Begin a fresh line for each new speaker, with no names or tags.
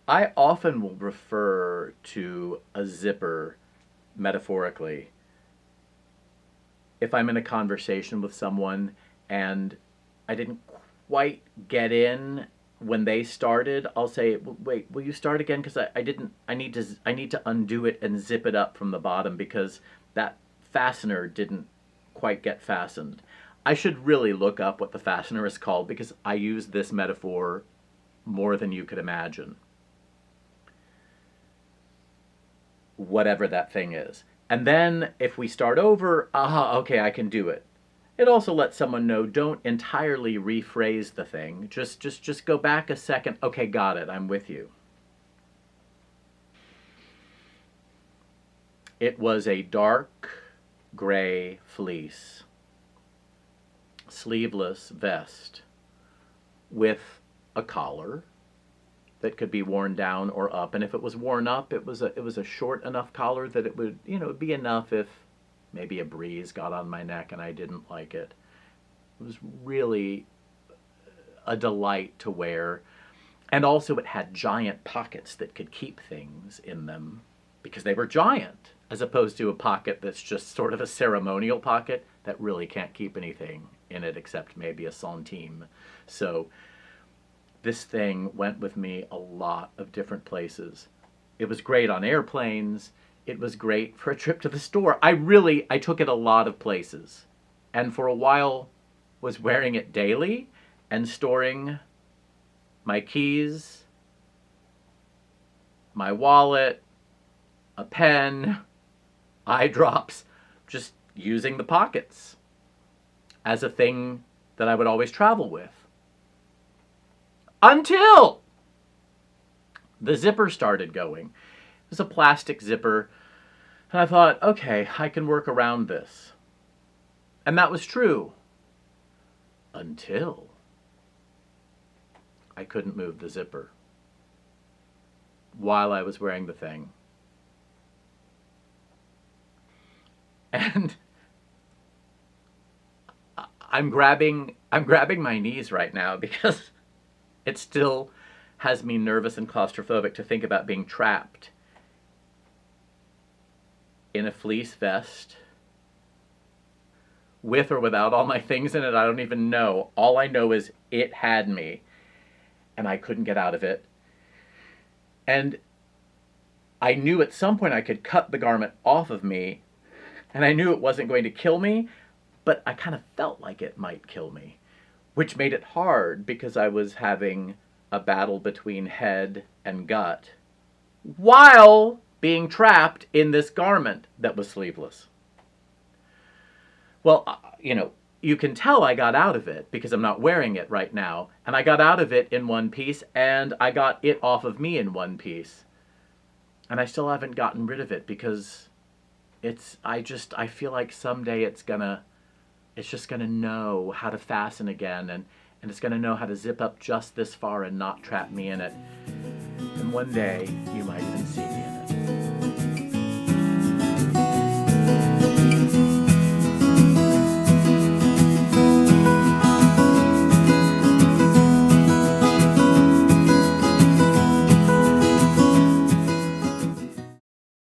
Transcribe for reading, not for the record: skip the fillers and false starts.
I often will refer to a zipper metaphorically if I'm in a conversation with someone and I didn't quite get in when they started. I'll say, "Wait, will you start again? Because I didn't. I need to undo it and zip it up from the bottom because that fastener didn't quite get fastened." I should really look up what the fastener is called because I use this metaphor more than you could imagine. Whatever that thing is. And then if we start over, aha, okay, I can do it. It also lets someone know don't entirely rephrase the thing. Just go back a second. Okay, got it. I'm with you. It was a dark gray fleece, sleeveless vest with a collar that could be worn down or up. And if it was worn up, it was a short enough collar that it would, it'd be enough if maybe a breeze got on my neck and I didn't like it. It was really a delight to wear. And also it had giant pockets that could keep things in them because they were giant, as opposed to a pocket that's just sort of a ceremonial pocket that really can't keep anything in it except maybe a centime. So this thing went with me a lot of different places. It was great on airplanes. It was great for a trip to the store. I took it a lot of places. And for a while was wearing it daily and storing my keys, my wallet, a pen, eye drops, just using the pockets as a thing that I would always travel with. Until the zipper started going. It was a plastic zipper, and I thought, okay, I can work around this. And that was true. Until I couldn't move the zipper while I was wearing the thing. And I'm grabbing my knees right now because it still has me nervous and claustrophobic to think about being trapped in a fleece vest with or without all my things in it. I don't even know. All I know is it had me and I couldn't get out of it. And I knew at some point I could cut the garment off of me, and I knew it wasn't going to kill me, but I kind of felt like it might kill me, which made it hard because I was having a battle between head and gut while being trapped in this garment that was sleeveless. Well, you can tell I got out of it because I'm not wearing it right now, and I got out of it in one piece, and I got it off of me in one piece. And I still haven't gotten rid of it because I feel like someday it's just gonna know how to fasten again, and it's gonna know how to zip up just this far and not trap me in it. And one day you might even see me